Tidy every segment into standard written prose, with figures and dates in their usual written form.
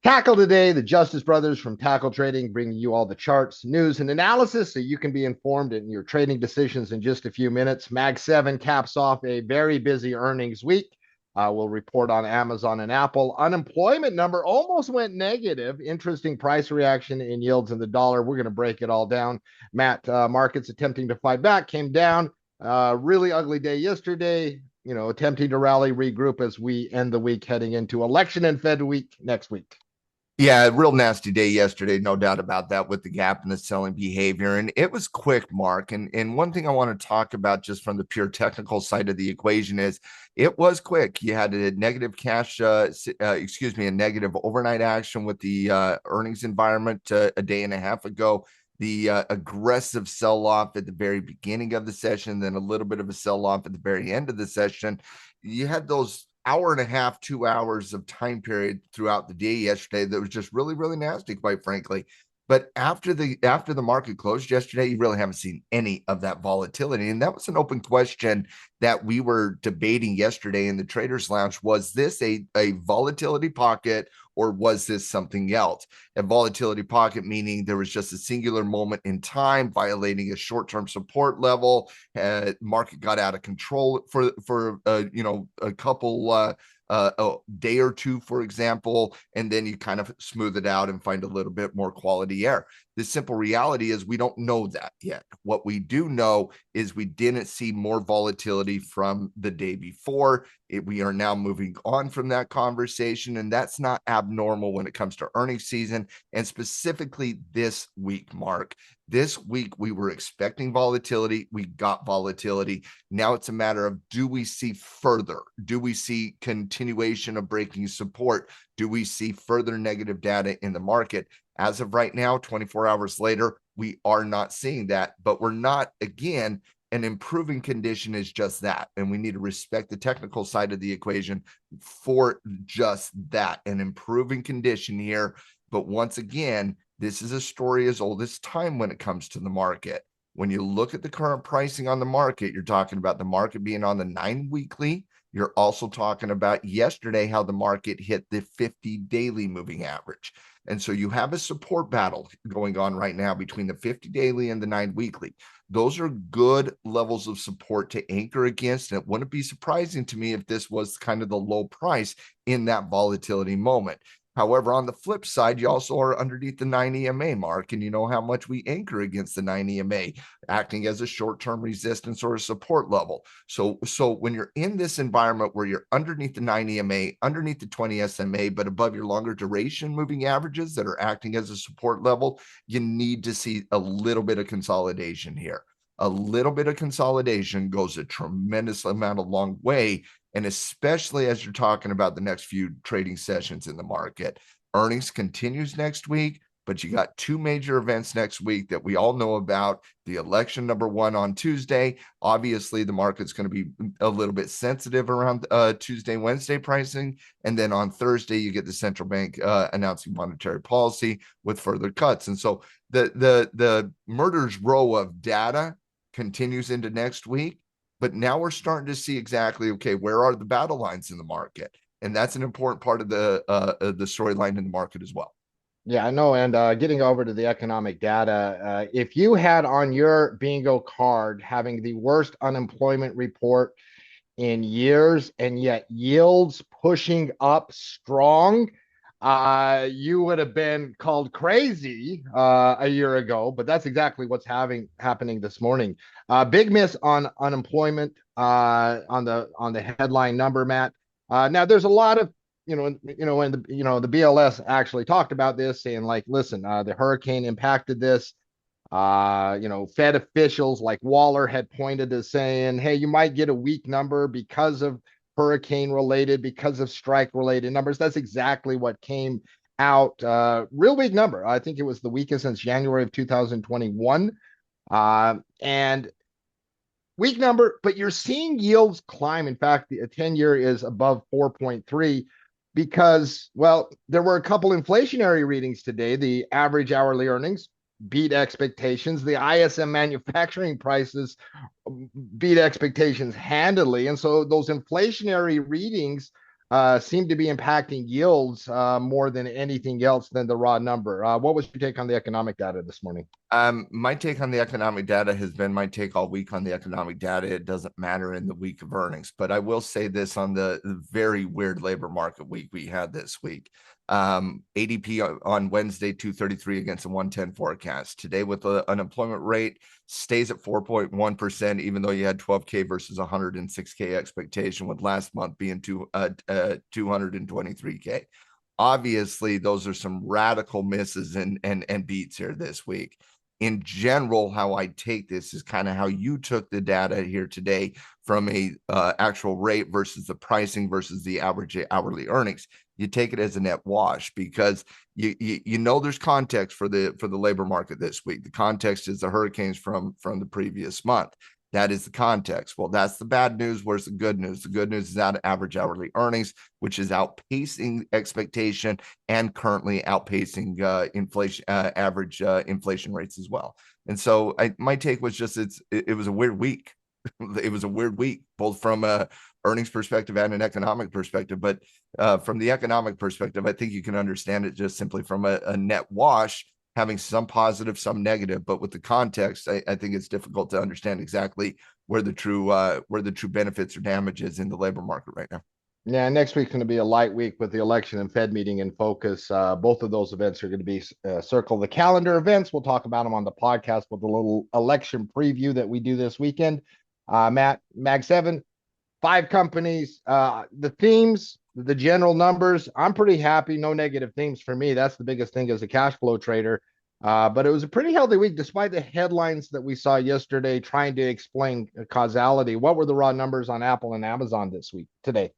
Tackle today, the Justice Brothers from Tackle Trading, bringing you all the charts, news, and analysis so you can be informed in your trading decisions in just a few minutes. Mag 7 caps off a very busy earnings week. We'll report on Amazon and Apple. Unemployment number almost went negative. Interesting price reaction in yields in the dollar. We're going to break it all down. Matt, markets attempting to fight back, came down. Really ugly day yesterday. Attempting to rally, regroup as we end the week heading into election and Fed week next week. Yeah, real nasty day yesterday, no doubt about that, with the gap in the selling behavior. And it was quick, Mark. And one thing I want to talk about just from the pure technical side of the equation is it was quick. You had a negative a negative overnight action with the earnings environment a day and a half ago. The aggressive sell-off at the very beginning of the session, then a little bit of a sell-off at the very end of the session. You had those hour and a half, 2 hours of time period throughout the day yesterday that was just really, really nasty, quite frankly. But after the market closed yesterday, you really haven't seen any of that volatility. And that was an open question that we were debating yesterday in the Traders Lounge. Was this a volatility pocket, or was this something else? A volatility pocket meaning there was just a singular moment in time violating a short-term support level. Market got out of control for a couple a day or two, for example, and then you kind of smooth it out and find a little bit more quality air. The simple reality is we don't know that yet. What we do know is we didn't see more volatility from the day before. We are now moving on from that conversation, and that's not abnormal when it comes to earnings season, and specifically this week, Mark. This week, we were expecting volatility. We got volatility. Now it's a matter of, do we see further? Do we see continuation of breaking support? Do we see further negative data in the market? As of right now, 24 hours later, we are not seeing that, but we're not, again, an improving condition is just that. And we need to respect the technical side of the equation for just that, an improving condition here. But once again, this is a story as old as time when it comes to the market. When you look at the current pricing on the market, you're talking about the market being on the 9-weekly. You're also talking about yesterday how the market hit the 50 daily moving average. And so you have a support battle going on right now between the 50 daily and the 9-weekly. Those are good levels of support to anchor against. And it wouldn't be surprising to me if this was kind of the low price in that volatility moment. However, on the flip side, you also are underneath the 9 EMA mark, and you know how much we anchor against the 9 EMA, acting as a short-term resistance or a support level. So when you're in this environment where you're underneath the 9 EMA, underneath the 20 SMA, but above your longer duration moving averages that are acting as a support level, you need to see a little bit of consolidation here. A little bit of consolidation goes a tremendous amount, a long way. And especially as you're talking about the next few trading sessions in the market. Earnings continues next week, but you got two major events next week that we all know about. The election, number one, on Tuesday. Obviously, the market's going to be a little bit sensitive around Tuesday, Wednesday pricing. And then on Thursday, you get the central bank announcing monetary policy with further cuts. And so the murder's row of data continues into next week. But now we're starting to see exactly, okay, where are the battle lines in the market? And that's an important part of the storyline in the market as well. Yeah, I know. And getting over to the economic data, if you had on your bingo card having the worst unemployment report in years and yet yields pushing up strong, you would have been called crazy a year ago, but that's exactly what's happening this morning. Big miss on unemployment on the headline number, Matt. Now there's a lot of and the BLS actually talked about this, saying like, listen, the hurricane impacted this. Fed officials like Waller had pointed to saying, hey, you might get a weak number because of hurricane related, because of strike related numbers. That's exactly what came out. Real weak number. I think it was the weakest since January of 2021. And weak number, but you're seeing yields climb. In fact, the 10-year is above 4.3 because, well, there were a couple inflationary readings today. The average hourly earnings beat expectations. The ISM manufacturing prices beat expectations handily. And so those inflationary readings seem to be impacting yields more than anything else than the raw number. What was your take on the economic data this morning? My take on the economic data has been my take all week on the economic data. It doesn't matter in the week of earnings, but I will say this on the very weird labor market week we had this week. ADP on Wednesday, 233 against a 110 forecast. Today with the unemployment rate stays at 4.1%, even though you had 12K versus 106K expectation, with last month being 223K. Obviously, those are some radical misses and beats here this week. In general, how I take this is kind of how you took the data here today from a actual rate versus the pricing versus the average hourly earnings. You take it as a net wash because you know there's context for the labor market this week. The context is the hurricanes from the previous month. That is the context. Well, that's the bad news. Where's the good news? The good news is that average hourly earnings, which is outpacing expectation and currently outpacing inflation, average inflation rates as well. And so my take was just it was a weird week. It was a weird week, both from a earnings perspective and an economic perspective. But from the economic perspective, I think you can understand it just simply from a net wash, having some positive, some negative. But with the context, I think it's difficult to understand exactly where the true benefits or damages in the labor market right now. Yeah, next week's going to be a light week with the election and Fed meeting in focus. Both of those events are going to be circle the calendar events. We'll talk about them on the podcast with a little election preview that we do this weekend. Matt, Mag 7, 5 companies. The themes, the general numbers, I'm pretty happy. No negative themes for me. That's the biggest thing as a cash flow trader. But it was a pretty healthy week despite the headlines that we saw yesterday trying to explain causality. What were the raw numbers on Apple and Amazon this week, today?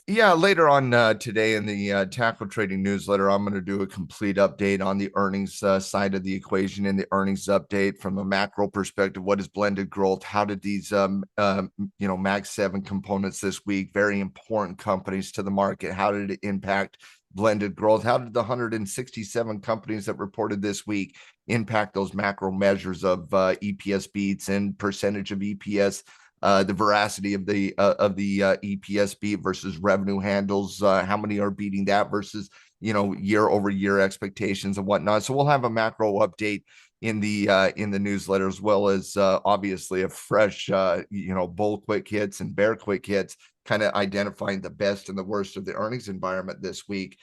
Yeah, later on today in the Tackle Trading newsletter, I'm going to do a complete update on the earnings side of the equation and the earnings update from a macro perspective. What is blended growth? How did these, Mag 7 components this week, very important companies to the market, how did it impact blended growth? How did the 167 companies that reported this week impact those macro measures of EPS beats and percentage of EPS? The veracity of the EPS beat versus revenue handles, how many are beating that versus year over year expectations and whatnot. So we'll have a macro update in the newsletter, as well as obviously a fresh bull quick hits and bear quick hits, kind of identifying the best and the worst of the earnings environment this week.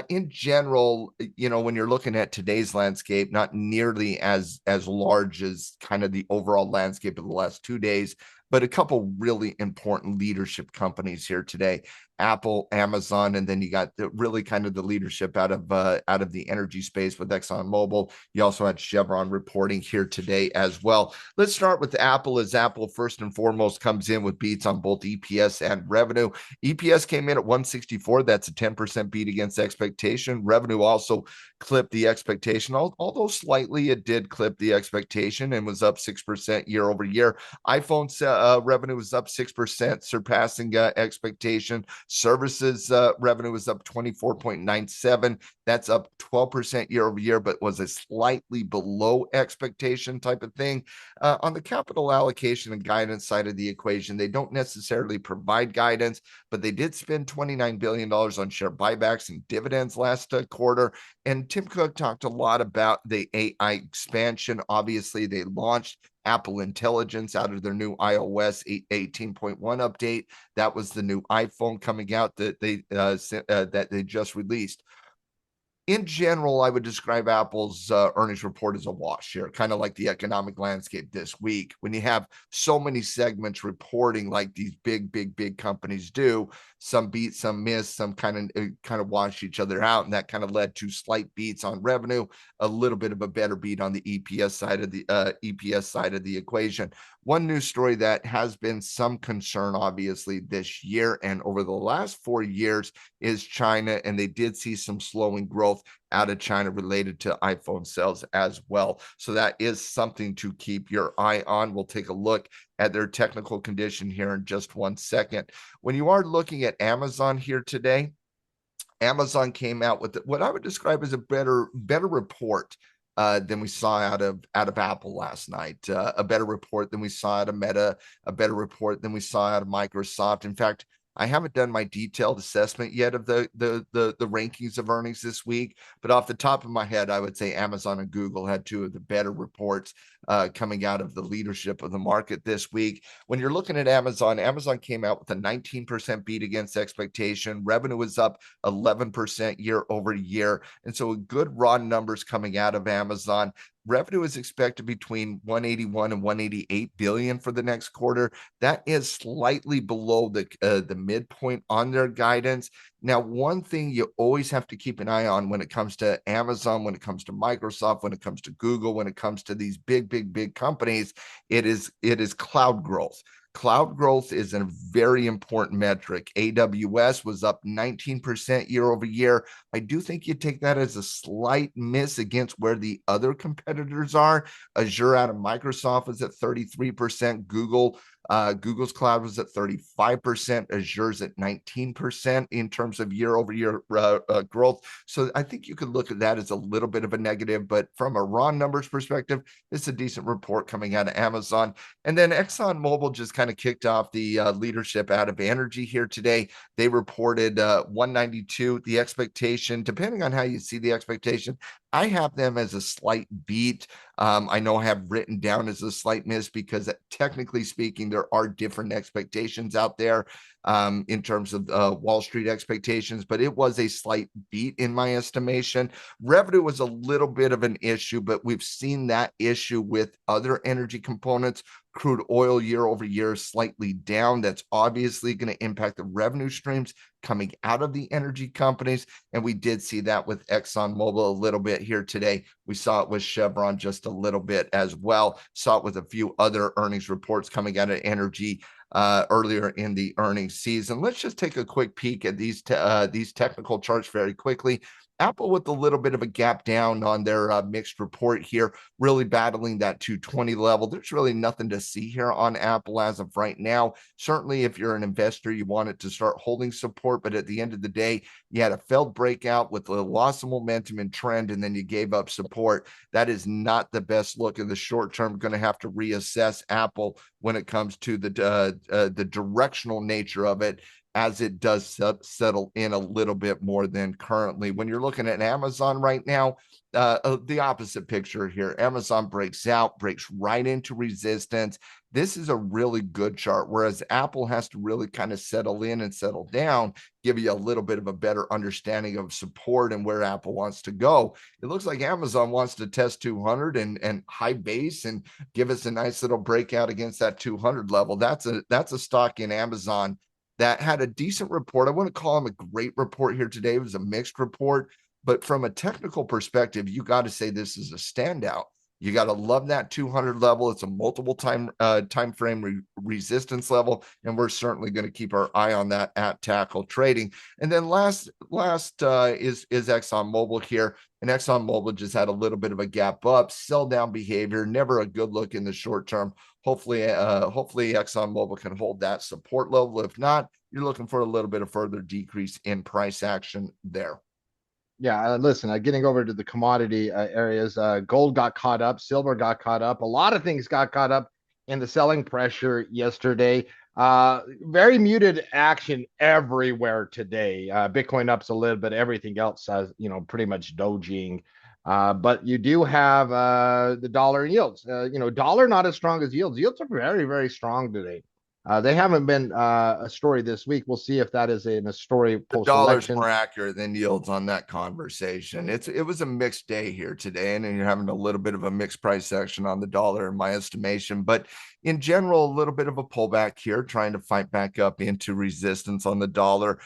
In general, when you're looking at today's landscape, not nearly as large as kind of the overall landscape of the last 2 days, but a couple really important leadership companies here today: Apple, Amazon, and then you got really kind of the leadership out of the energy space with ExxonMobil. You also had Chevron reporting here today as well. Let's start with Apple, as Apple first and foremost comes in with beats on both EPS and revenue. EPS came in at 164. That's a 10% beat against expectation. Revenue also clipped the expectation, although slightly it did clip the expectation and was up 6% year over year. iPhone revenue was up 6%, surpassing expectation. Services revenue was up 24.97. That's up 12% year over year, but was a slightly below expectation type of thing. On the capital allocation and guidance side of the equation, they don't necessarily provide guidance, but they did spend $29 billion on share buybacks and dividends last quarter. And Tim Cook talked a lot about the AI expansion. Obviously, they launched Apple Intelligence out of their new iOS 18.1 update. That was the new iPhone coming out that they just released. In general, I would describe Apple's earnings report as a wash here, kind of like the economic landscape this week. When you have so many segments reporting like these big companies do, some beat, some miss, some kind of wash each other out, and that kind of led to slight beats on revenue, a little bit of a better beat on the EPS side of the equation. One news story that has been some concern, obviously, this year and over the last 4 years is China, and they did see some slowing growth out of China related to iPhone sales as well. So that is something to keep your eye on. We'll take a look at their technical condition here in just 1 second. When you are looking at Amazon here today, Amazon came out with what I would describe as a better report than we saw out of Apple last night, a better report than we saw out of Meta, a better report than we saw out of Microsoft. In fact, I haven't done my detailed assessment yet of the rankings of earnings this week, but off the top of my head, I would say Amazon and Google had two of the better reports coming out of the leadership of the market this week. When you're looking at Amazon, Amazon came out with a 19% beat against expectation. Revenue was up 11% year over year. And so good raw numbers coming out of Amazon. Revenue is expected between 181 and 188 billion for the next quarter. That is slightly below the midpoint on their guidance. Now, one thing you always have to keep an eye on when it comes to Amazon, when it comes to Microsoft, when it comes to Google, when it comes to these big companies, it is cloud growth. Cloud growth is a very important metric. AWS was up 19% year over year. I do think you take that as a slight miss against where the other competitors are. Azure out of Microsoft was at 33%. Google's cloud was at 35%. Azure's at 19% in terms of year over year growth. So I think you could look at that as a little bit of a negative, but from a raw numbers perspective, it's a decent report coming out of Amazon. And then ExxonMobil just kind of kicked off the leadership out of energy here today. They reported 192. The expectation, depending on how you see the expectation, I have them as a slight beat. I know I have written down as a slight miss because technically speaking, there are different expectations out there in terms of Wall Street expectations, but it was a slight beat in my estimation. Revenue was a little bit of an issue, but we've seen that issue with other energy components. Crude oil year over year slightly down. That's obviously going to impact the revenue streams coming out of the energy companies. And we did see that with ExxonMobil a little bit here today. We saw it with Chevron just a little bit as well. Saw it with a few other earnings reports coming out of energy earlier in the earnings season. Let's just take a quick peek at these technical charts very quickly. Apple with a little bit of a gap down on their mixed report here, really battling that 220 level. There's really nothing to see here on Apple as of right now. Certainly, if you're an investor, you want it to start holding support, but at the end of the day, you had a failed breakout with a loss of momentum and trend, and then you gave up support. That is not the best look in the short term. Going to have to reassess Apple when it comes to the directional nature of it, as it does settle in a little bit more than currently. When you're looking at Amazon right now, the opposite picture here. Amazon breaks right into resistance. This is a really good chart, whereas Apple has to really kind of settle in and settle down, give you a little bit of a better understanding of support and where Apple wants to go. It looks like Amazon wants to test 200 and high base and give us a nice little breakout against that 200 level. That's a stock in Amazon that had a decent report. I wouldn't call them a great report here today. It was a mixed report, but from a technical perspective, you got to say this is a standout. You got to love that 200 level. It's a multiple time frame resistance level, and we're certainly going to keep our eye on that at Tackle Trading. And then last is ExxonMobil here, and ExxonMobil just had a little bit of a gap up, sell down behavior, never a good look in the short term. Hopefully ExxonMobil can hold that support level. If not, you're looking for a little bit of further decrease in price action there. Yeah, listen, getting over to the commodity areas, gold got caught up, silver got caught up, a lot of things got caught up in the selling pressure yesterday. Very muted action everywhere today. Bitcoin ups a little bit, everything else has, pretty much dojing. But you do have the dollar and yields. Dollar not as strong as yields. Yields are very, very strong today. They haven't been a story this week. We'll see if that is in a story The post dollar's election. more accurate than yields on that conversation. It was a mixed day here today, and you're having a little bit of a mixed price action on the dollar in my estimation. But in general, a little bit of a pullback here, trying to fight back up into resistance on the dollar.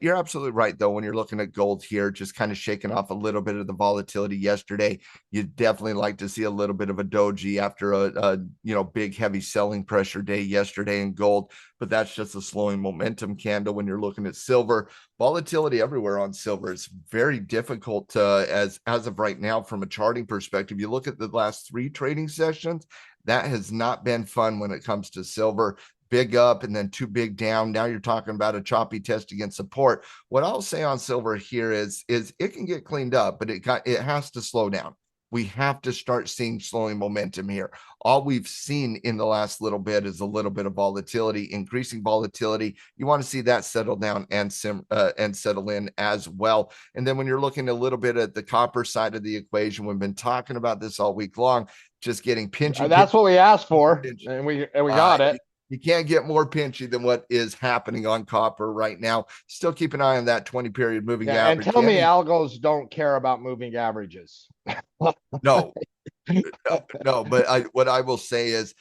You're absolutely right, though, when you're looking at gold here, just kind of shaking off a little bit of the volatility yesterday. You'd definitely like to see a little bit of a doji after a big heavy selling pressure day yesterday in gold, but that's just a slowing momentum candle. When you're looking at silver, volatility everywhere on silver. It's very difficult as of right now from a charting perspective. You look at the last 3 trading sessions, that has not been fun when it comes to silver. Big up and then 2 big down. Now you're talking about a choppy test against support. What I'll say on silver here is it can get cleaned up, but it has to slow down. we have to start seeing slowing momentum here. All we've seen in the last little bit is a little bit of volatility, increasing volatility. You want to see that settle down and settle in as well. And then when you're looking a little bit at the copper side of the equation, we've been talking about this all week long, just getting pinchy. That's what we asked for, pinchy. and we got it. You can't get more pinchy than what is happening on copper right now. Still keep an eye on that 20 period moving Yeah, and average. tell me algos don't care about moving averages. No, no, but what I will say is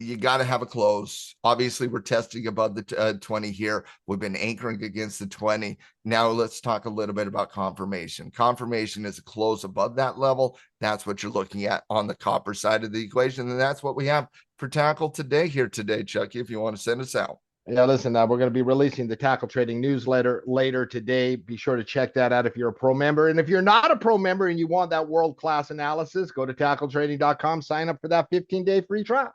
you got to have a close. Obviously, we're testing above the 20 here. We've been anchoring against the 20. Now let's talk a little bit about confirmation. Confirmation is a close above that level. That's what you're looking at on the copper side of the equation. And that's what we have for tackle today, Chucky, if you want to send us out. Yeah, listen, we're going to be releasing the tackle trading newsletter later today. Be sure to check that out if you're a pro member. And if you're not a pro member and you want that world-class analysis, go to tackletrading.com, sign up for that 15-day free trial.